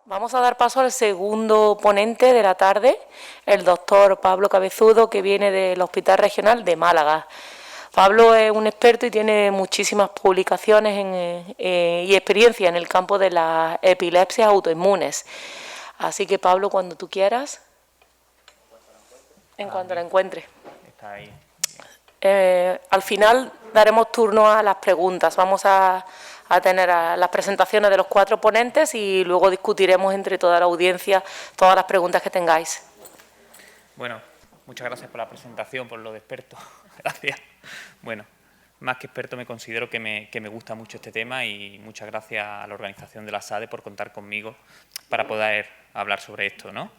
Vamos a dar paso al segundo ponente de la tarde, el doctor Pablo Cabezudo, que viene del Hospital Regional de Málaga. Pablo es un experto y tiene muchísimas publicaciones y experiencia en el campo de las epilepsias autoinmunes. Así que, Pablo, cuando tú quieras, en cuanto la encuentre. Está ahí. Al final daremos turno a las preguntas. Vamos a tener las presentaciones de los 4 ponentes y luego discutiremos entre toda la audiencia todas las preguntas que tengáis. Bueno, muchas gracias por la presentación, por lo de experto. Gracias. Bueno, más que experto me considero que me gusta mucho este tema y muchas gracias a la organización de la SADE por contar conmigo para poder hablar sobre esto, ¿no?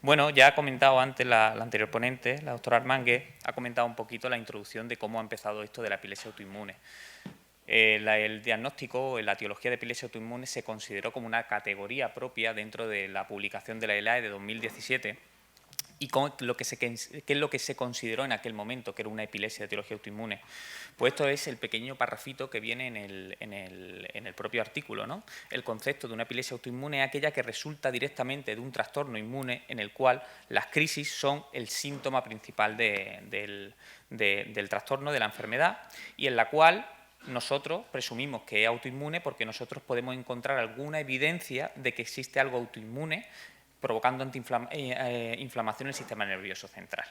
Bueno, ya ha comentado antes la anterior ponente, la doctora Armangue, ha comentado un poquito la introducción de cómo ha empezado esto de la epilepsia autoinmune. El diagnóstico, la etiología de epilepsia autoinmune se consideró como una categoría propia dentro de la publicación de la ELAE de 2017 y qué es lo que se consideró en aquel momento que era una epilepsia de etiología autoinmune. Pues esto es el pequeño parrafito que viene en el propio artículo, ¿no? El concepto de una epilepsia autoinmune es aquella que resulta directamente de un trastorno inmune en el cual las crisis son el síntoma principal del trastorno, de la enfermedad, y en la cual nosotros presumimos que es autoinmune porque nosotros podemos encontrar alguna evidencia de que existe algo autoinmune provocando inflamación en el sistema nervioso central.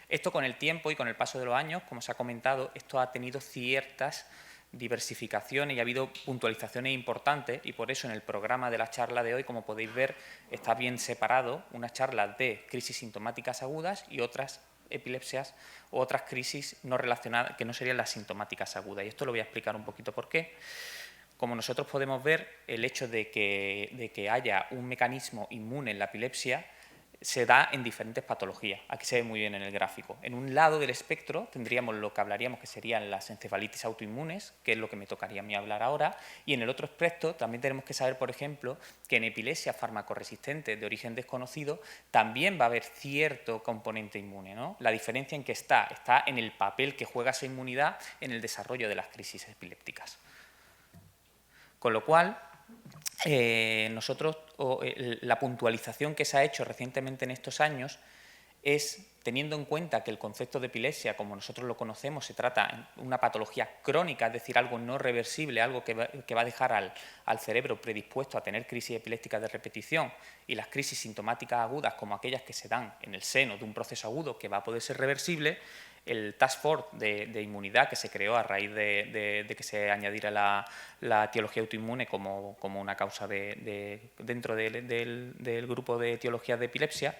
Esto con el tiempo y con el paso de los años, como se ha comentado, esto ha tenido ciertas diversificaciones y ha habido puntualizaciones importantes y por eso en el programa de la charla de hoy, como podéis ver, está bien separado una charla de crisis sintomáticas agudas y otras epilepsias o otras crisis no relacionadas que no serían las sintomáticas agudas. Y esto lo voy a explicar un poquito por qué. Como nosotros podemos ver, el hecho de que haya un mecanismo inmune en la epilepsia se da en diferentes patologías. Aquí se ve muy bien en el gráfico. En un lado del espectro tendríamos lo que hablaríamos que serían las encefalitis autoinmunes, que es lo que me tocaría a mí hablar ahora, y en el otro espectro también tenemos que saber, por ejemplo, que en epilepsia farmacoresistente de origen desconocido también va a haber cierto componente inmune, ¿no? La diferencia en que está en el papel que juega esa inmunidad en el desarrollo de las crisis epilépticas. Con lo cual, la puntualización que se ha hecho recientemente en estos años es, teniendo en cuenta que el concepto de epilepsia, como nosotros lo conocemos, se trata de una patología crónica, es decir, algo no reversible, algo que va a dejar al cerebro predispuesto a tener crisis epilépticas de repetición, y las crisis sintomáticas agudas, como aquellas que se dan en el seno de un proceso agudo que va a poder ser reversible. El Task Force de inmunidad que se creó a raíz de que se añadiera la etiología autoinmune como una causa dentro del grupo de etiologías de epilepsia,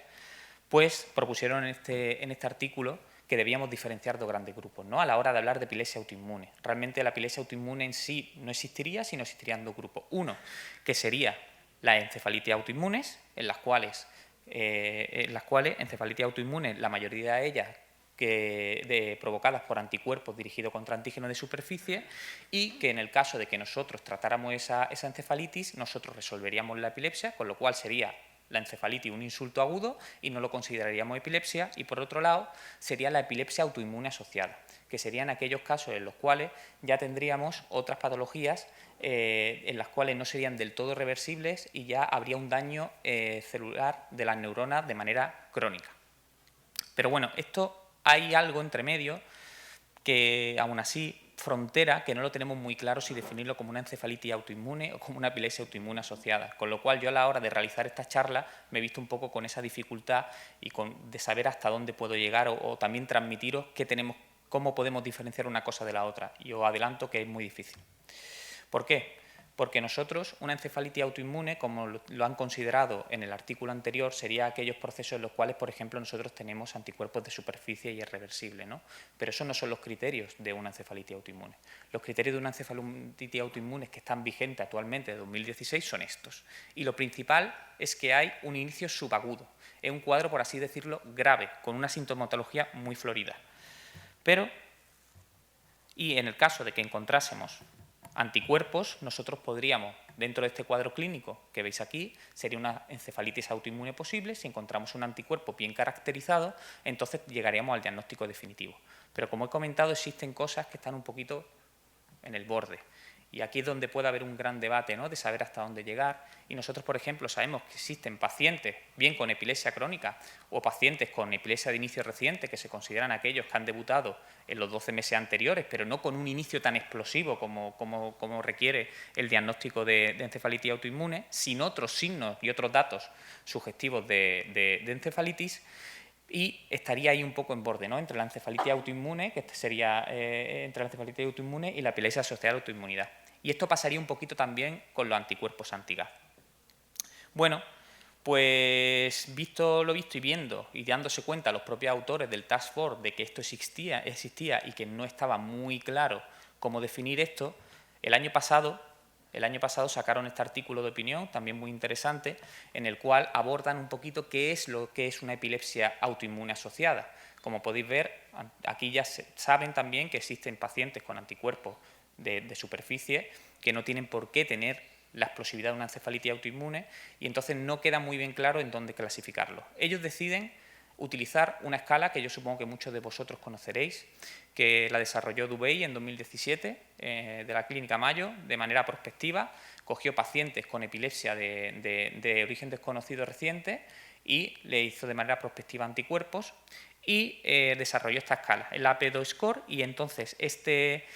pues propusieron en este artículo que debíamos diferenciar dos grandes grupos, ¿no? A la hora de hablar de epilepsia autoinmune. Realmente la epilepsia autoinmune en sí no existiría, sino existirían dos grupos. Uno, que sería las encefalitis autoinmunes, en las cuales encefalitis autoinmunes, la mayoría de ellas provocadas por anticuerpos dirigidos contra antígenos de superficie, y que en el caso de que nosotros tratáramos esa encefalitis, nosotros resolveríamos la epilepsia, con lo cual sería la encefalitis un insulto agudo y no lo consideraríamos epilepsia. Y por otro lado sería la epilepsia autoinmune asociada, que serían aquellos casos en los cuales ya tendríamos otras patologías en las cuales no serían del todo reversibles y ya habría un daño celular de las neuronas de manera crónica. Pero bueno, hay algo entre medio que aún así frontera, que no lo tenemos muy claro si definirlo como una encefalitis autoinmune o como una epilepsia autoinmune asociada, con lo cual yo a la hora de realizar esta charla me he visto un poco con esa dificultad y de saber hasta dónde puedo llegar o también transmitiros cómo podemos diferenciar una cosa de la otra, y os adelanto que es muy difícil. ¿Por qué? Porque nosotros, una encefalitis autoinmune, como lo han considerado en el artículo anterior, sería aquellos procesos en los cuales, por ejemplo, nosotros tenemos anticuerpos de superficie y es reversible, ¿no? Pero esos no son los criterios de una encefalitis autoinmune. Los criterios de una encefalitis autoinmune que están vigentes actualmente de 2016 son estos. Y lo principal es que hay un inicio subagudo. Es un cuadro, por así decirlo, grave, con una sintomatología muy florida. Y en el caso de que encontrásemos anticuerpos, nosotros podríamos, dentro de este cuadro clínico que veis aquí, sería una encefalitis autoinmune posible. Si encontramos un anticuerpo bien caracterizado, entonces llegaríamos al diagnóstico definitivo. Pero como he comentado, existen cosas que están un poquito en el borde. Y aquí es donde puede haber un gran debate, ¿no?, de saber hasta dónde llegar. Y nosotros, por ejemplo, sabemos que existen pacientes, bien con epilepsia crónica o pacientes con epilepsia de inicio reciente, que se consideran aquellos que han debutado en los 12 meses anteriores, pero no con un inicio tan explosivo como requiere el diagnóstico de encefalitis autoinmune, sin otros signos y otros datos sugestivos de encefalitis. Y estaría ahí un poco en borde, ¿no?, entre la encefalitis autoinmune, que sería entre la encefalitis autoinmune y la epilepsia asociada a la autoinmunidad. Y esto pasaría un poquito también con los anticuerpos anti-Gas. Bueno, pues visto lo visto y viendo y dándose cuenta los propios autores del Task Force de que esto existía y que no estaba muy claro cómo definir esto, el año pasado sacaron este artículo de opinión, también muy interesante, en el cual abordan un poquito qué es lo que es una epilepsia autoinmune asociada. Como podéis ver, aquí ya saben también que existen pacientes con anticuerpos de superficie que no tienen por qué tener la explosividad de una encefalitis autoinmune y entonces no queda muy bien claro en dónde clasificarlo. Ellos deciden utilizar una escala que yo supongo que muchos de vosotros conoceréis, que la desarrolló Dubey en 2017 de la Clínica Mayo de manera prospectiva. Cogió pacientes con epilepsia de origen desconocido reciente y le hizo de manera prospectiva anticuerpos y desarrolló esta escala, el AP2 Score, y entonces este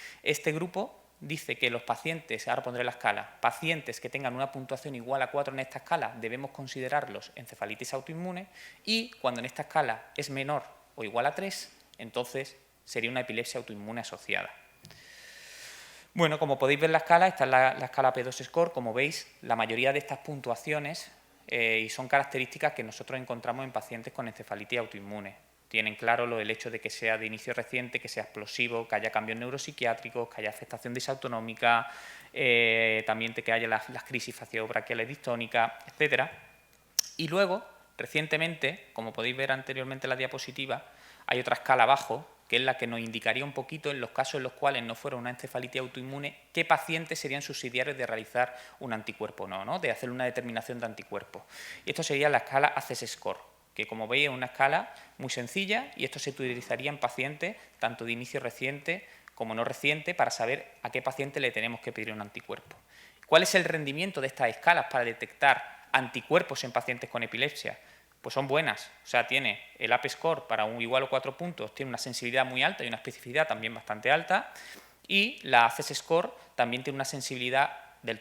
grupo dice que los pacientes, ahora pondré la escala, pacientes que tengan una puntuación igual a 4 en esta escala debemos considerarlos encefalitis autoinmune, y cuando en esta escala es menor o igual a 3, entonces sería una epilepsia autoinmune asociada. Bueno, como podéis ver en la escala, esta es la escala P2 Score. Como veis, la mayoría de estas puntuaciones y son características que nosotros encontramos en pacientes con encefalitis autoinmune. Tienen claro el hecho de que sea de inicio reciente, que sea explosivo, que haya cambios neuropsiquiátricos, que haya afectación disautonómica, también que haya las crisis faciobraquiales distónicas, etc. Y luego, recientemente, como podéis ver anteriormente en la diapositiva, hay otra escala abajo, que es la que nos indicaría un poquito en los casos en los cuales no fuera una encefalitis autoinmune, qué pacientes serían subsidiarios de realizar un anticuerpo o no, ¿no?, de hacer una determinación de anticuerpo. Y esto sería la escala ACES Score, que como veis es una escala muy sencilla y esto se utilizaría en pacientes tanto de inicio reciente como no reciente para saber a qué paciente le tenemos que pedir un anticuerpo. ¿Cuál es el rendimiento de estas escalas para detectar anticuerpos en pacientes con epilepsia? Pues son buenas, o sea, tiene el AP Score para un igual o 4 puntos, tiene una sensibilidad muy alta y una especificidad también bastante alta, y la ACES Score también tiene una sensibilidad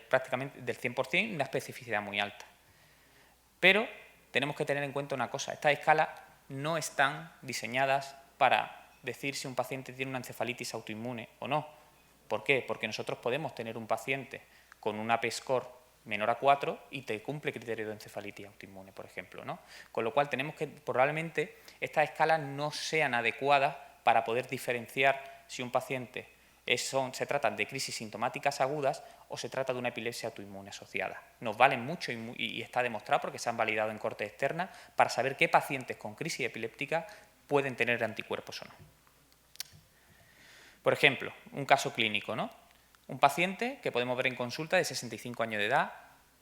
prácticamente del 100% y una especificidad muy alta. Pero tenemos que tener en cuenta una cosa, estas escalas no están diseñadas para decir si un paciente tiene una encefalitis autoinmune o no. ¿Por qué? Porque nosotros podemos tener un paciente con un AP Score menor a 4 y te cumple criterio de encefalitis autoinmune, por ejemplo, ¿no? Con lo cual tenemos que, probablemente, estas escalas no sean adecuadas para poder diferenciar si un paciente se trata de crisis sintomáticas agudas o se trata de una epilepsia autoinmune asociada. Nos valen mucho y está demostrado porque se han validado en corte externa para saber qué pacientes con crisis epiléptica pueden tener anticuerpos o no. Por ejemplo, un caso clínico, ¿no? Un paciente que podemos ver en consulta de 65 años de edad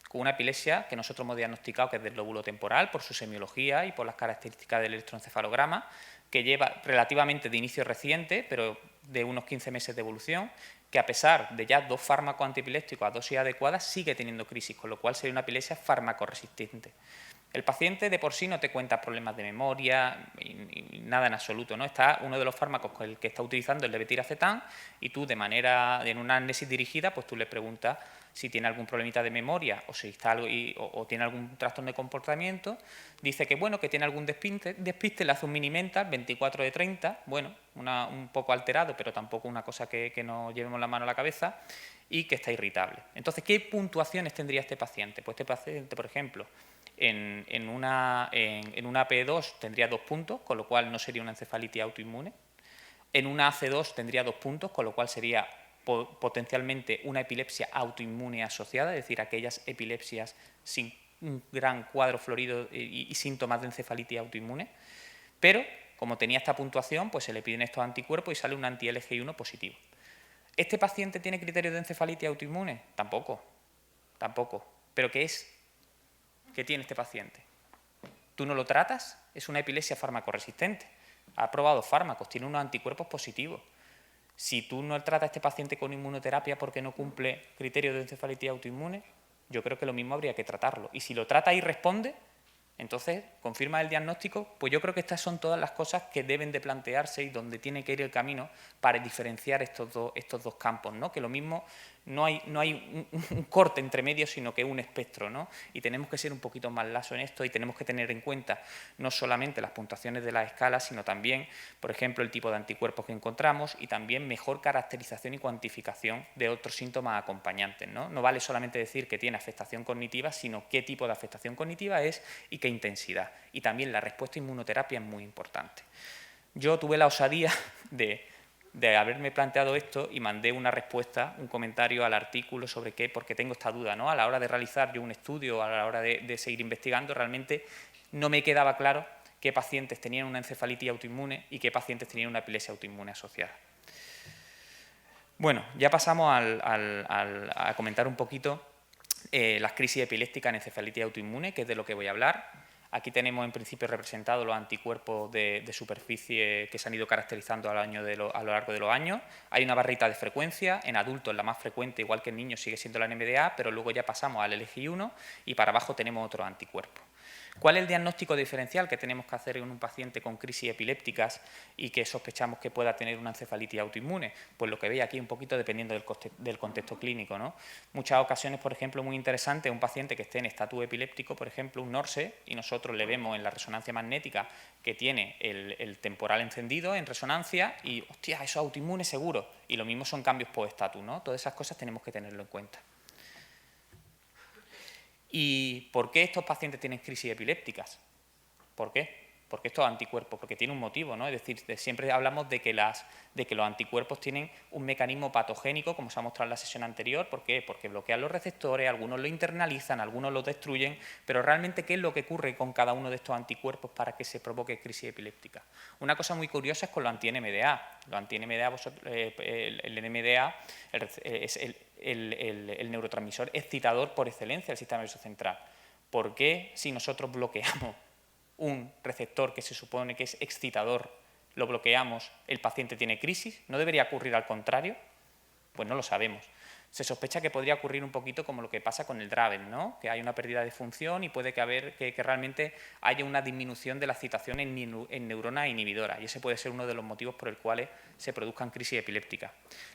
con una epilepsia que nosotros hemos diagnosticado que es del lóbulo temporal por su semiología y por las características del electroencefalograma, que lleva relativamente de inicio reciente, pero de unos 15 meses de evolución, que a pesar de ya 2 fármacos antiepilépticos a dosis adecuadas sigue teniendo crisis, con lo cual sería una epilepsia farmacoresistente. El paciente de por sí no te cuenta problemas de memoria y nada en absoluto, ¿no? Está uno de los fármacos con el que está utilizando el levetiracetam y tú en una anamnesis dirigida, pues tú le preguntas si tiene algún problemita de memoria o si está algo o tiene algún trastorno de comportamiento. Dice que bueno, que tiene algún despiste, le hace un mini mental 24 de 30, bueno, un poco alterado, pero tampoco una cosa que nos llevemos la mano a la cabeza, y que está irritable. Entonces, ¿qué puntuaciones tendría este paciente? Pues este paciente, por ejemplo, en una AP2 tendría 2 puntos, con lo cual no sería una encefalitis autoinmune. En una AC2 tendría 2 puntos, con lo cual sería potencialmente una epilepsia autoinmune asociada, es decir, aquellas epilepsias sin un gran cuadro florido y síntomas de encefalitis autoinmune. Pero, como tenía esta puntuación, pues se le piden estos anticuerpos y sale un anti-LGI1 positivo. ¿Este paciente tiene criterios de encefalitis autoinmune? Tampoco. ¿Pero qué es? ¿Qué tiene este paciente? ¿Tú no lo tratas? Es una epilepsia farmacoresistente. Ha probado fármacos, tiene unos anticuerpos positivos. Si tú no tratas a este paciente con inmunoterapia porque no cumple criterios de encefalitis autoinmune, yo creo que lo mismo habría que tratarlo. Y si lo trata y responde, entonces confirma el diagnóstico. Pues yo creo que estas son todas las cosas que deben de plantearse y donde tiene que ir el camino para diferenciar estos dos campos, ¿no? Que lo mismo no hay un corte entre medios, sino que un espectro, ¿no? Y tenemos que ser un poquito más laxos en esto y tenemos que tener en cuenta no solamente las puntuaciones de las escalas, sino también, por ejemplo, el tipo de anticuerpos que encontramos y también mejor caracterización y cuantificación de otros síntomas acompañantes, ¿no? No vale solamente decir que tiene afectación cognitiva, sino qué tipo de afectación cognitiva es y qué intensidad. Y también la respuesta a inmunoterapia es muy importante. Yo tuve la osadía de haberme planteado esto y mandé una respuesta, un comentario al artículo sobre qué, porque tengo esta duda, ¿no? A la hora de realizar yo un estudio, a la hora de seguir investigando, realmente no me quedaba claro qué pacientes tenían una encefalitis autoinmune y qué pacientes tenían una epilepsia autoinmune asociada. Bueno, ya pasamos a comentar un poquito las crisis epilépticas en encefalitis autoinmune, que es de lo que voy a hablar. Aquí tenemos en principio representados los anticuerpos de superficie que se han ido caracterizando a lo largo de los años. Hay una barrita de frecuencia, en adultos la más frecuente, igual que en niños, sigue siendo la NMDA, pero luego ya pasamos al LGI1 y para abajo tenemos otros anticuerpos. ¿Cuál es el diagnóstico diferencial que tenemos que hacer en un paciente con crisis epilépticas y que sospechamos que pueda tener una encefalitis autoinmune? Pues lo que veis aquí un poquito dependiendo del contexto clínico, ¿no? Muchas ocasiones, por ejemplo, muy interesante, un paciente que esté en estatus epiléptico, por ejemplo, un NORSE, y nosotros le vemos en la resonancia magnética que tiene el temporal encendido en resonancia y, hostia, eso es autoinmune seguro. Y lo mismo son cambios post-estatus, ¿no? Todas esas cosas tenemos que tenerlo en cuenta. ¿Y por qué estos pacientes tienen crisis epilépticas? ¿Por qué? Porque estos anticuerpos, porque tiene un motivo, ¿no? Es decir, siempre hablamos de que los anticuerpos tienen un mecanismo patogénico, como se ha mostrado en la sesión anterior. ¿Por qué? Porque bloquean los receptores, algunos los internalizan, algunos los destruyen, pero realmente, ¿qué es lo que ocurre con cada uno de estos anticuerpos para que se provoque crisis epiléptica? Una cosa muy curiosa es con los anti-NMDA. Los anti-NMDA, el NMDA es el neurotransmisor excitador por excelencia del sistema nervioso central. ¿Por qué si nosotros bloqueamos un receptor que se supone que es excitador, lo bloqueamos, el paciente tiene crisis? ¿No debería ocurrir al contrario? Pues no lo sabemos. Se sospecha que podría ocurrir un poquito como lo que pasa con el Draven, ¿no? Que hay una pérdida de función y puede que realmente haya una disminución de la excitación en neuronas inhibidoras, y ese puede ser uno de los motivos por el cuales se produzcan crisis epilépticas.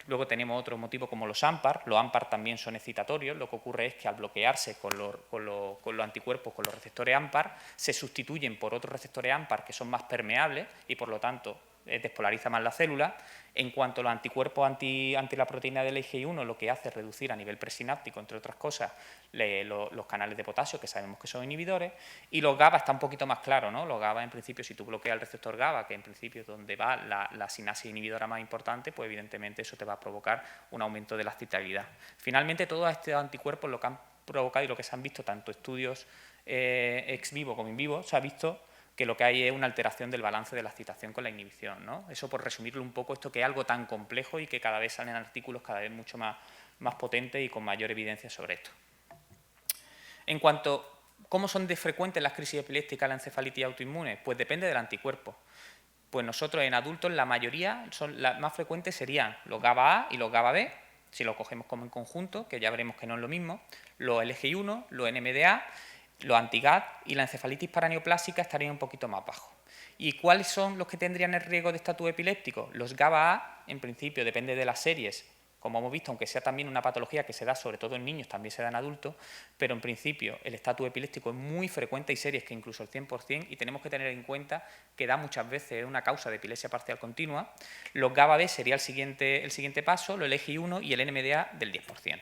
Luego tenemos otro motivo como los AMPAR también son excitatorios. Lo que ocurre es que al bloquearse con los anticuerpos, con los receptores AMPAR, se sustituyen por otros receptores AMPAR que son más permeables y por lo tanto despolariza más la célula. En cuanto a los anticuerpos anti la proteína del IgI1, lo que hace es reducir a nivel presináptico, entre otras cosas, los canales de potasio, que sabemos que son inhibidores, y los GABA está un poquito más claro, ¿no? Los GABA, en principio, si tú bloqueas el receptor GABA, que en principio es donde va la sinapsis inhibidora más importante, pues evidentemente eso te va a provocar un aumento de la excitabilidad. Finalmente, todos estos anticuerpos lo que han provocado y lo que se han visto, tanto estudios ex vivo como in vivo, se ha visto que lo que hay es una alteración del balance de la excitación con la inhibición, ¿no? Eso, por resumirlo un poco, esto que es algo tan complejo y que cada vez salen artículos cada vez mucho más potentes y con mayor evidencia sobre esto. En cuanto a cómo son de frecuentes las crisis epilépticas, la encefalitis autoinmune, pues depende del anticuerpo. Pues nosotros en adultos la mayoría, las más frecuentes serían los GABA-A y los GABA-B, si lo cogemos como en conjunto, que ya veremos que no es lo mismo, los LGI1, los NMDA, los anti-GAD y la encefalitis paraneoplásica estarían un poquito más bajos. ¿Y cuáles son los que tendrían el riesgo de estatus epiléptico? Los GABA-A, en principio, depende de las series, como hemos visto, aunque sea también una patología que se da sobre todo en niños, también se da en adultos, pero en principio el estatus epiléptico es muy frecuente, hay series que incluso el 100%, y tenemos que tener en cuenta que da muchas veces una causa de epilepsia parcial continua. Los GABA-B sería el siguiente paso, los LGI1 y el NMDA del 10%.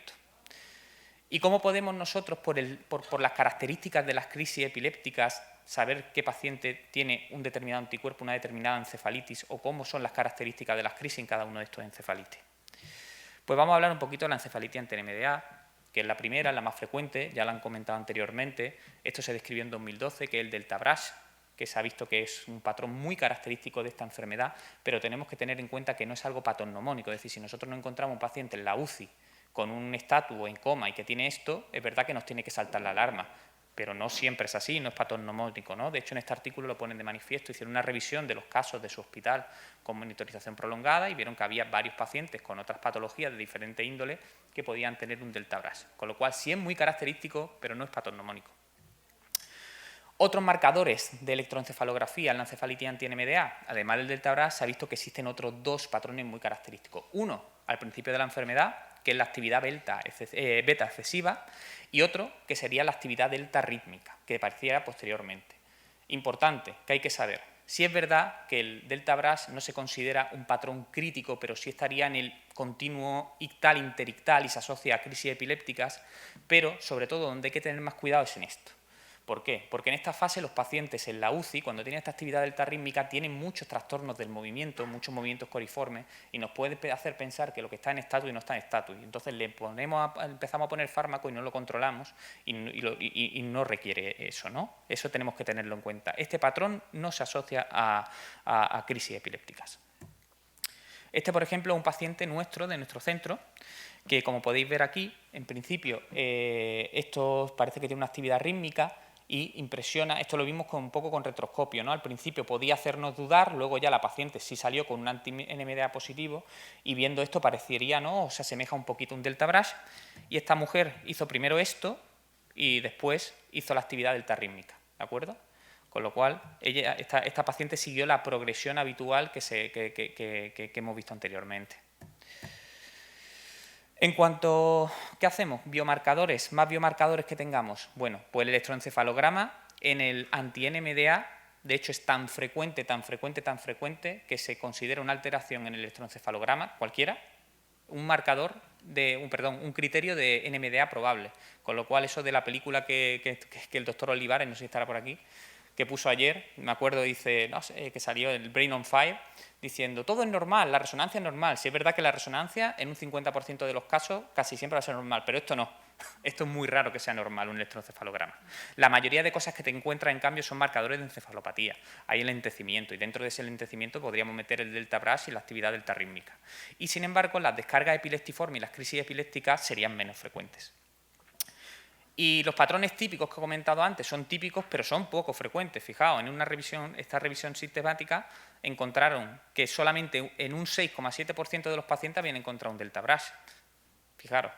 ¿Y cómo podemos nosotros, por las características de las crisis epilépticas, saber qué paciente tiene un determinado anticuerpo, una determinada encefalitis, o cómo son las características de las crisis en cada uno de estos encefalitis? Pues vamos a hablar un poquito de la encefalitis anti-NMDA, que es la primera, la más frecuente, ya la han comentado anteriormente. Esto se describió en 2012, que es el delta BRASH, que se ha visto que es un patrón muy característico de esta enfermedad, pero tenemos que tener en cuenta que no es algo patognomónico. Es decir, si nosotros no encontramos un paciente en la UCI con un estatus o en coma y que tiene esto, es verdad que nos tiene que saltar la alarma, pero no siempre es así, no es patognomónico, ¿no? De hecho, en este artículo lo ponen de manifiesto, hicieron una revisión de los casos de su hospital con monitorización prolongada y vieron que había varios pacientes con otras patologías de diferente índole que podían tener un delta BRAS, con lo cual sí es muy característico, pero no es patognomónico. Otros marcadores de electroencefalografía en la encefalitis anti-NMDA, además del delta BRAS, se ha visto que existen otros dos patrones muy característicos. Uno, al principio de la enfermedad, que es la actividad beta excesiva, y otro, que sería la actividad delta rítmica, que apareciera posteriormente. Importante, que hay que saber. Sí es verdad que el delta BRAS no se considera un patrón crítico, pero sí estaría en el continuo ictal-interictal y se asocia a crisis epilépticas, pero sobre todo donde hay que tener más cuidado es en esto. ¿Por qué? Porque en esta fase los pacientes en la UCI, cuando tienen esta actividad delta rítmica, tienen muchos trastornos del movimiento, muchos movimientos coriformes, y nos puede hacer pensar que lo que está en estatus y no está en estatus. Y entonces empezamos a poner fármaco y no lo controlamos y no requiere eso, ¿no? Eso tenemos que tenerlo en cuenta. Este patrón no se asocia a crisis epilépticas. Este, por ejemplo, es un paciente nuestro, de nuestro centro, que como podéis ver aquí, en principio, esto parece que tiene una actividad rítmica, y impresiona, esto lo vimos un poco con retroscopio, ¿no? Al principio podía hacernos dudar, luego ya la paciente sí salió con un anti-NMDA positivo y viendo esto parecería, ¿no? O se asemeja un poquito a un delta BRAS, y esta mujer hizo primero esto y después hizo la actividad delta rítmica, ¿de acuerdo? Con lo cual, esta paciente siguió la progresión habitual que hemos visto anteriormente. En cuanto, ¿qué hacemos? Biomarcadores, más biomarcadores que tengamos. Bueno, pues el electroencefalograma en el anti-NMDA, de hecho es tan frecuente que se considera una alteración en el electroencefalograma, cualquiera, un marcador un criterio de NMDA probable. Con lo cual, eso de la película que el doctor Olivares, no sé si estará por aquí, que puso ayer, me acuerdo, dice, no sé, que salió el Brain on Fire, diciendo, todo es normal, la resonancia es normal. Sí es verdad que la resonancia, en un 50% de los casos, casi siempre va a ser normal, pero esto no. Esto es muy raro que sea normal, un electroencefalograma. La mayoría de cosas que te encuentras, en cambio, son marcadores de encefalopatía. Hay el lentecimiento, y dentro de ese lentecimiento podríamos meter el delta BRAS y la actividad delta rítmica. Y, sin embargo, las descargas epileptiformes y las crisis epilépticas serían menos frecuentes. Y los patrones típicos que he comentado antes son típicos, pero son poco frecuentes. Fijaos, en esta revisión sistemática encontraron que solamente en un 6,7% de los pacientes habían encontrado un delta BRAS. Fijaros.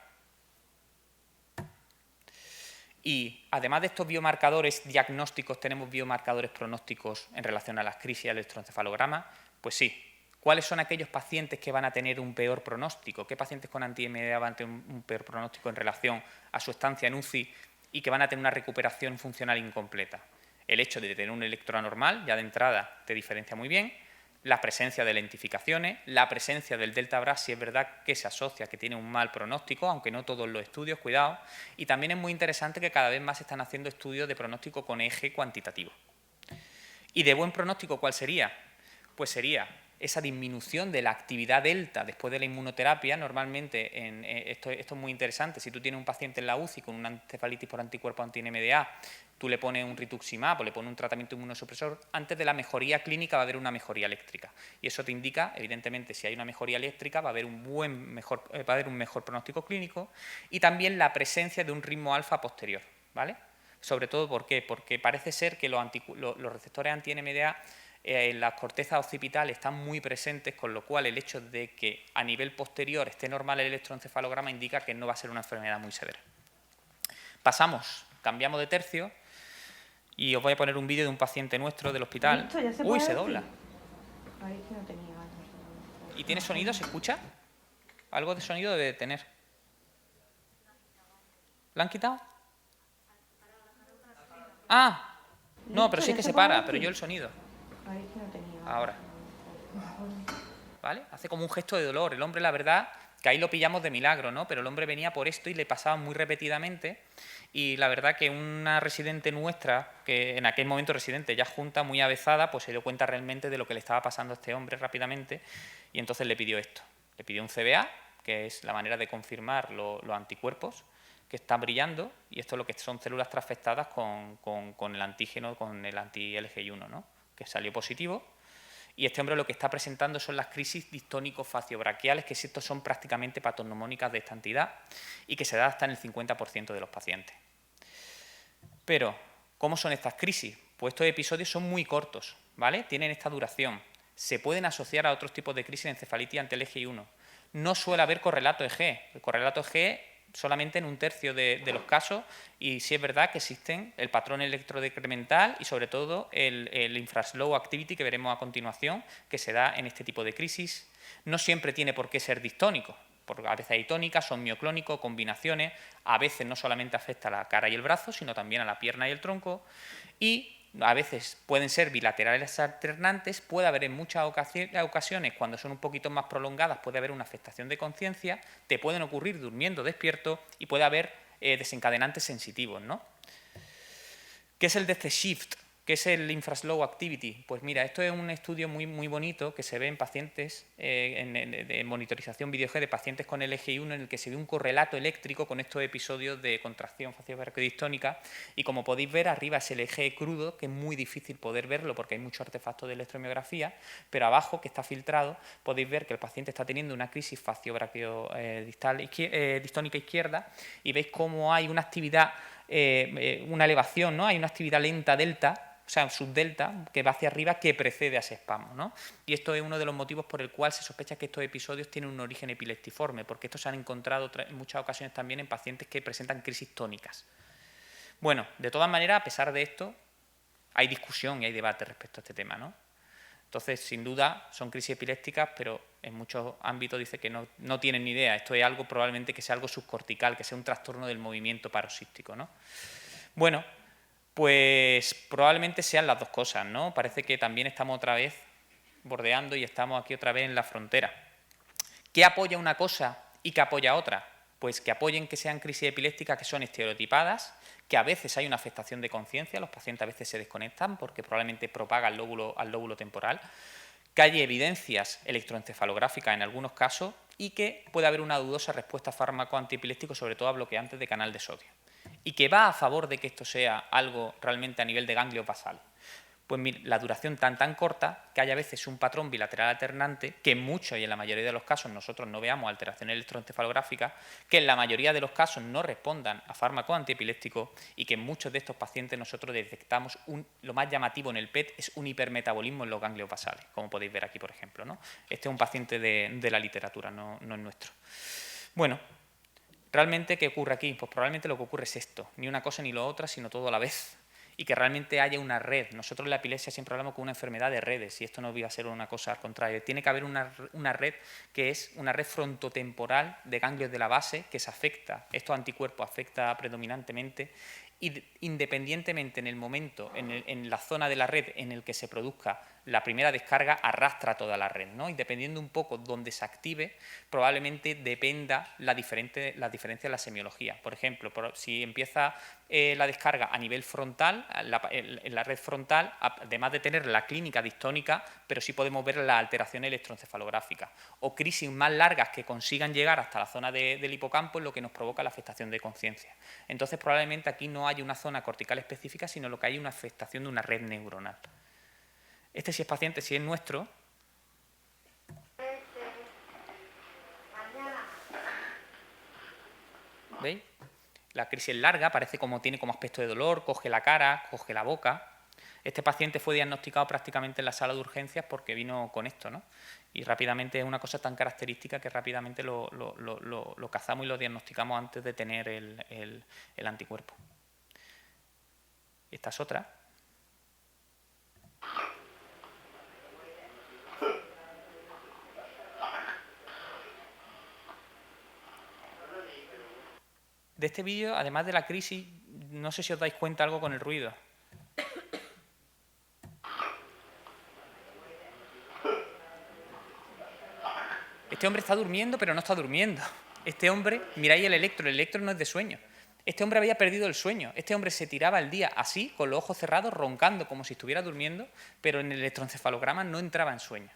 Y además de estos biomarcadores diagnósticos, tenemos biomarcadores pronósticos en relación a las crisis y al electroencefalograma. Pues sí. ¿Cuáles son aquellos pacientes que van a tener un peor pronóstico? ¿Qué pacientes con anti-NMDA van a tener un peor pronóstico en relación a su estancia en UCI y que van a tener una recuperación funcional incompleta? El hecho de tener un electro anormal, ya de entrada, te diferencia muy bien. La presencia de lentificaciones, la presencia del delta BRAS, si es verdad que se asocia, que tiene un mal pronóstico, aunque no todos los estudios, cuidado. Y también es muy interesante que cada vez más se están haciendo estudios de pronóstico con eje cuantitativo. ¿Y de buen pronóstico cuál sería? Pues sería esa disminución de la actividad delta después de la inmunoterapia. Normalmente, esto es muy interesante, si tú tienes un paciente en la UCI con una encefalitis por anticuerpo anti-NMDA, tú le pones un rituximab o le pones un tratamiento inmunosupresor, antes de la mejoría clínica va a haber una mejoría eléctrica. Y eso te indica, evidentemente, si hay una mejoría eléctrica va a haber un mejor pronóstico clínico, y también la presencia de un ritmo alfa posterior, ¿vale? Sobre todo, ¿por qué? Porque parece ser que los receptores anti-NMDA en la corteza occipital están muy presentes, con lo cual el hecho de que a nivel posterior esté normal el electroencefalograma indica que no va a ser una enfermedad muy severa. Cambiamos de tercio y os voy a poner un vídeo de un paciente nuestro del hospital. ¡Uy, se dobla! ¿Y tiene sonido? ¿Se escucha? Algo de sonido debe de tener. ¿Lo han quitado? ¡Ah! No, pero sí es que se para, pero yo el sonido. Ahora. ¿Vale? Hace como un gesto de dolor. El hombre, la verdad, que ahí lo pillamos de milagro, ¿no? Pero el hombre venía por esto y le pasaba muy repetidamente. Y la verdad que una residente nuestra, que en aquel momento residente ya junta, muy avezada, pues se dio cuenta realmente de lo que le estaba pasando a este hombre rápidamente, y entonces le pidió esto. Le pidió un CBA, que es la manera de confirmar los anticuerpos que están brillando, y esto es lo que son células transfectadas con el antígeno, con el anti-LGI1, ¿no? Que salió positivo. Y este hombre lo que está presentando son las crisis distónico-faciobraquiales, que estos son prácticamente patognomónicas de esta entidad y que se da hasta en el 50% de los pacientes. Pero, ¿cómo son estas crisis? Pues estos episodios son muy cortos, ¿vale? Tienen esta duración. Se pueden asociar a otros tipos de crisis de encefalitis ante el eje I1. No suele haber correlato EG. El correlato EG solamente en un tercio de los casos, y sí es verdad que existen el patrón electrodecremental y sobre todo el infraslow activity que veremos a continuación, que se da en este tipo de crisis. No siempre tiene por qué ser distónico, porque a veces hay tónicas, son mioclónicos, combinaciones, a veces no solamente afecta a la cara y el brazo, sino también a la pierna y el tronco, y a veces pueden ser bilaterales alternantes, puede haber en muchas ocasiones, cuando son un poquito más prolongadas, puede haber una afectación de conciencia, te pueden ocurrir durmiendo despierto y puede haber desencadenantes sensitivos, ¿no? ¿Qué es el DC Shift? ¿Qué es el infraslow activity? Pues mira, esto es un estudio muy bonito que se ve en pacientes, en monitorización video-G de pacientes con el eje I1, en el que se ve un correlato eléctrico con estos episodios de contracción facial-braquiodistónica, y como podéis ver, arriba es el eje crudo, que es muy difícil poder verlo porque hay muchos artefactos de electromiografía, pero abajo, que está filtrado, podéis ver que el paciente está teniendo una crisis facio-braquiodistónica izquierda, y veis cómo hay una actividad, una elevación, ¿no? Hay una actividad lenta delta, o sea, subdelta, que va hacia arriba, que precede a ese espasmo, ¿no? Y esto es uno de los motivos por el cual se sospecha que estos episodios tienen un origen epileptiforme, porque estos se han encontrado en muchas ocasiones también en pacientes que presentan crisis tónicas. Bueno, de todas maneras, a pesar de esto, hay discusión y hay debate respecto a este tema, ¿no? Entonces, sin duda, son crisis epilépticas, pero en muchos ámbitos dice que no tienen ni idea. Esto es algo probablemente que sea algo subcortical, que sea un trastorno del movimiento paroxístico, ¿no? Bueno, pues probablemente sean las dos cosas, ¿no? Parece que también estamos otra vez bordeando y estamos aquí otra vez en la frontera. ¿Qué apoya una cosa y qué apoya otra? Pues que apoyen que sean crisis epilépticas que son estereotipadas, que a veces hay una afectación de conciencia, los pacientes a veces se desconectan porque probablemente propaga al lóbulo temporal, que hay evidencias electroencefalográficas en algunos casos y que puede haber una dudosa respuesta a fármaco antiepiléptico, sobre todo a bloqueantes de canal de sodio, y que va a favor de que esto sea algo realmente a nivel de ganglio basal. Pues mira, la duración tan corta que hay a veces un patrón bilateral alternante, que en muchos y en la mayoría de los casos nosotros no veamos alteraciones electroencefalográficas, que en la mayoría de los casos no respondan a fármacos antiepilépticos, y que en muchos de estos pacientes nosotros detectamos lo más llamativo en el PET es un hipermetabolismo en los ganglios basales, como podéis ver aquí, por ejemplo, ¿no? Este es un paciente de la literatura, no es nuestro. Bueno, ¿realmente qué ocurre aquí? Pues probablemente lo que ocurre es esto, ni una cosa ni lo otra, sino todo a la vez, y que realmente haya una red. Nosotros en la epilepsia siempre hablamos con una enfermedad de redes, y esto no va a ser una cosa al contrario. Tiene que haber una red que es una red frontotemporal de ganglios de la base que se afecta, estos anticuerpos afecta predominantemente, y independientemente en el momento, en la zona de la red en el que se produzca la primera descarga, arrastra toda la red, ¿no? Y dependiendo un poco donde se active, probablemente dependa las diferencias de la semiología. Por ejemplo, si empieza la descarga a nivel frontal, en la red frontal, además de tener la clínica distónica, pero sí podemos ver las alteraciones electroencefalográficas, o crisis más largas que consigan llegar hasta la zona del hipocampo, es lo que nos provoca la afectación de conciencia. Entonces, probablemente aquí no hay una zona cortical específica, sino lo que hay es una afectación de una red neuronal. Este sí es paciente, sí es nuestro. ¿Veis? La crisis es larga, parece tiene como aspecto de dolor, coge la cara, coge la boca. Este paciente fue diagnosticado prácticamente en la sala de urgencias porque vino con esto, ¿no? Y rápidamente es una cosa tan característica que rápidamente lo cazamos y lo diagnosticamos antes de tener el anticuerpo. Esta es otra. De este vídeo, además de la crisis, no sé si os dais cuenta algo con el ruido. Este hombre está durmiendo, pero no está durmiendo. Este hombre, miráis el electro no es de sueño. Este hombre había perdido el sueño. Este hombre se tiraba el día así, con los ojos cerrados, roncando, como si estuviera durmiendo, pero en el electroencefalograma no entraba en sueño.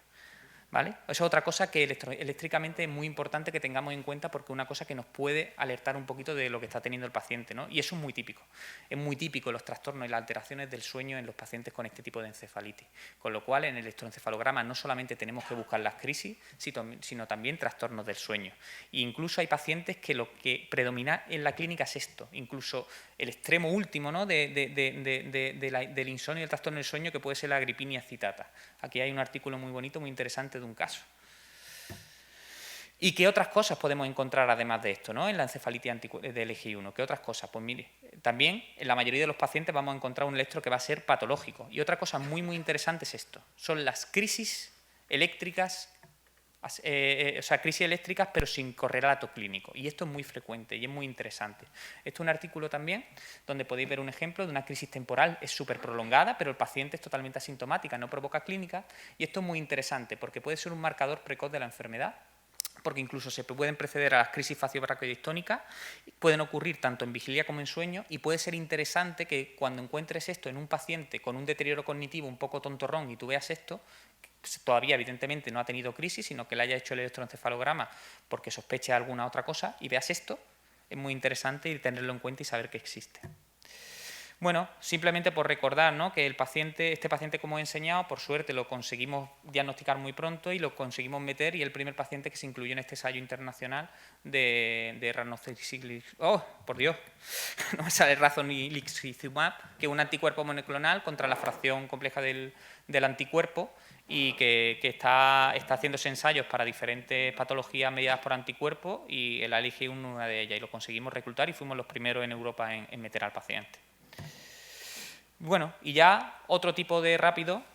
¿vale? Eso es otra cosa que eléctricamente es muy importante que tengamos en cuenta, porque es una cosa que nos puede alertar un poquito de lo que está teniendo el paciente, ¿no? Y eso es muy típico. Es muy típico los trastornos y las alteraciones del sueño en los pacientes con este tipo de encefalitis. Con lo cual, en el electroencefalograma no solamente tenemos que buscar las crisis, sino también trastornos del sueño. E incluso hay pacientes que lo que predomina en la clínica es esto, incluso el extremo último, ¿no?, del insomnio y el trastorno del sueño, que puede ser la agripinia excitata. Aquí hay un artículo muy bonito, muy interesante de un caso. ¿Y qué otras cosas podemos encontrar además de esto, ¿no?, en la encefalitis de LGI1? ¿Qué otras cosas? Pues mire, también en la mayoría de los pacientes vamos a encontrar un electro que va a ser patológico. Y otra cosa muy interesante es esto, son las crisis eléctricas, o sea, crisis eléctricas pero sin correlato clínico. Y esto es muy frecuente y es muy interesante. Esto es un artículo también donde podéis ver un ejemplo de una crisis temporal, es súper prolongada, pero el paciente es totalmente asintomática, no provoca clínica. Y esto es muy interesante porque puede ser un marcador precoz de la enfermedad, porque incluso se pueden preceder a las crisis faciobraquiodistónicas, pueden ocurrir tanto en vigilia como en sueño, y puede ser interesante que cuando encuentres esto en un paciente con un deterioro cognitivo un poco tontorrón y tú veas esto, todavía evidentemente no ha tenido crisis, sino que le haya hecho el electroencefalograma porque sospeche alguna otra cosa, y veas esto, es muy interesante y tenerlo en cuenta y saber que existe. Bueno, simplemente por recordar, ¿no?, que este paciente, como he enseñado, por suerte lo conseguimos diagnosticar muy pronto y lo conseguimos meter, y el primer paciente que se incluyó en este ensayo internacional de ranolixizumab, ¡oh, por Dios! No me sale ranolixizumab, que es un anticuerpo monoclonal contra la fracción compleja del anticuerpo, y que está haciéndose ensayos para diferentes patologías mediadas por anticuerpos, y el LGI1 una de ellas, y lo conseguimos reclutar y fuimos los primeros en Europa en meter al paciente. Bueno, y ya otro tipo de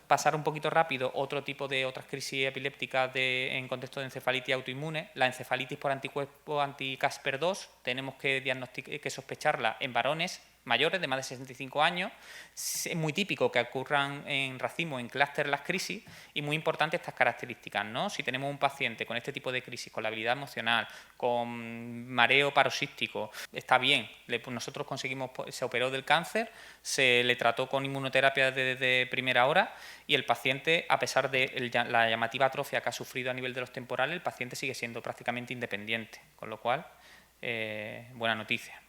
pasar un poquito rápido, otro tipo de otras crisis epilépticas en contexto de encefalitis autoinmune. La encefalitis por anticuerpo anti-Casper2 tenemos que sospecharla en varones mayores de más de 65 años. Es muy típico que ocurran en racimo, en clúster, las crisis, y muy importante estas características, ¿no? Si tenemos un paciente con este tipo de crisis, con la habilidad emocional, con mareo paroxístico, está bien. Nosotros se operó del cáncer, se le trató con inmunoterapia desde primera hora, y el paciente, a pesar de la llamativa atrofia que ha sufrido a nivel de los temporales, el paciente sigue siendo prácticamente independiente, con lo cual, buena noticia.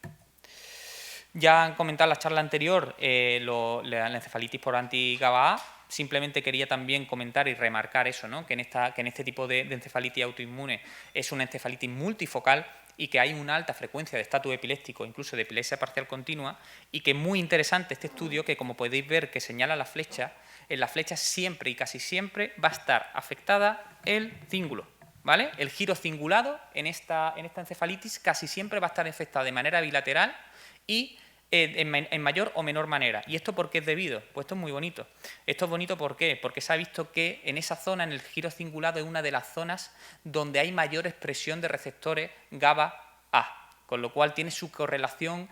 Ya han comentado en la charla anterior la encefalitis por anti-GABA-A. Simplemente quería también comentar y remarcar eso, ¿no?, que en este tipo de encefalitis autoinmune es una encefalitis multifocal y que hay una alta frecuencia de estatus epiléptico, incluso de epilepsia parcial continua, y que es muy interesante este estudio, que como podéis ver que señala la flecha, en la flecha siempre y casi siempre va a estar afectada el cíngulo, ¿vale? El giro cingulado en esta encefalitis casi siempre va a estar afectado de manera bilateral y en mayor o menor manera. ¿Y esto por qué es debido? Pues esto es muy bonito. Esto es bonito ¿por qué? Porque se ha visto que en esa zona, en el giro cingulado, es una de las zonas donde hay mayor expresión de receptores GABA-A, con lo cual tiene su correlación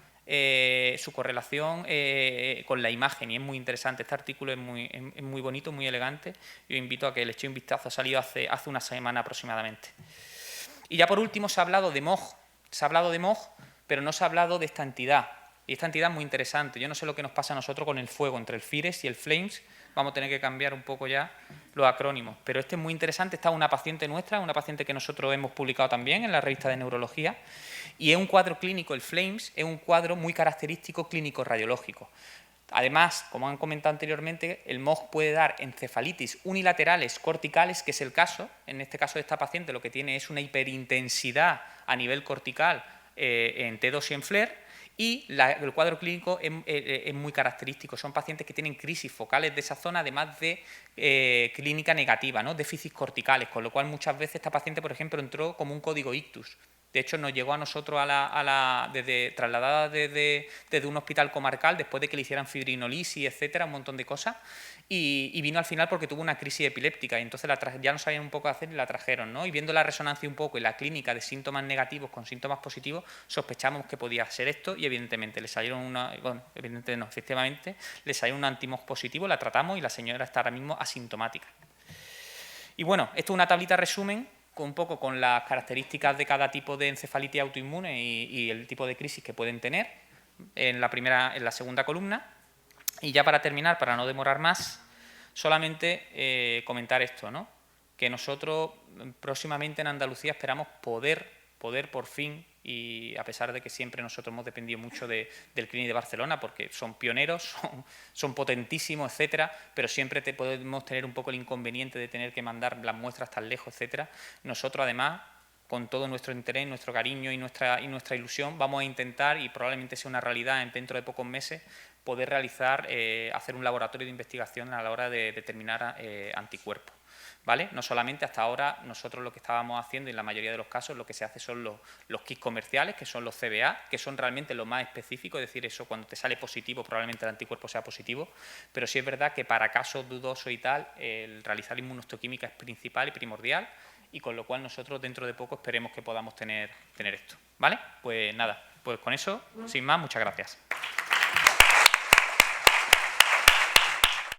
con la imagen, y es muy interesante. Este artículo es muy bonito, muy elegante, y os invito a que le echéis un vistazo. Ha salido hace una semana aproximadamente. Y ya por último se ha hablado de MOG, pero no se ha hablado de esta entidad. Y esta entidad es muy interesante. Yo no sé lo que nos pasa a nosotros con el fuego, entre el FIRES y el FLAMES. Vamos a tener que cambiar un poco ya los acrónimos. Pero este es muy interesante. Está una paciente nuestra, una paciente que nosotros hemos publicado también en la revista de neurología. Y es un cuadro clínico, el FLAMES, es un cuadro muy característico clínico-radiológico. Además, como han comentado anteriormente, el MOG puede dar encefalitis unilaterales corticales, que es el caso. En este caso de esta paciente lo que tiene es una hiperintensidad a nivel cortical en T2 y en FLAIR. Y el cuadro clínico es muy característico. Son pacientes que tienen crisis focales de esa zona, además de clínica negativa, ¿no?, déficits corticales, con lo cual muchas veces esta paciente, por ejemplo, entró como un código ictus. De hecho, nos llegó a nosotros trasladada desde un hospital comarcal, después de que le hicieran fibrinolisis, etcétera, un montón de cosas, y vino al final porque tuvo una crisis epiléptica, y entonces ya no sabían un poco qué hacer y la trajeron, ¿no? Y viendo la resonancia un poco y la clínica de síntomas negativos con síntomas positivos, sospechamos que podía ser esto, y evidentemente le salieron efectivamente le salió un anti-MOG positivo, la tratamos y la señora está ahora mismo asintomática. Y bueno, esto es una tablita resumen un poco con las características de cada tipo de encefalitis autoinmune y el tipo de crisis que pueden tener en la segunda columna. Y ya para terminar, para no demorar más, solamente comentar esto, ¿no?, que nosotros próximamente en Andalucía esperamos poder por fin, y a pesar de que siempre nosotros hemos dependido mucho del Clinic de Barcelona, porque son pioneros, son potentísimos, etcétera, pero siempre podemos tener un poco el inconveniente de tener que mandar las muestras tan lejos, etcétera. Nosotros, además, con todo nuestro interés, nuestro cariño y nuestra ilusión, vamos a intentar, y probablemente sea una realidad dentro de pocos meses, poder realizar, hacer un laboratorio de investigación a la hora de determinar anticuerpos. ¿Vale? No solamente hasta ahora nosotros lo que estábamos haciendo, y en la mayoría de los casos lo que se hace son los kits comerciales, que son los CBA, que son realmente lo más específico, es decir, eso cuando te sale positivo probablemente el anticuerpo sea positivo, pero sí es verdad que para casos dudosos y tal, el realizar inmunohistoquímica es principal y primordial, y con lo cual nosotros dentro de poco esperemos que podamos tener esto. ¿Vale? Pues nada, pues con eso, sin más, muchas gracias.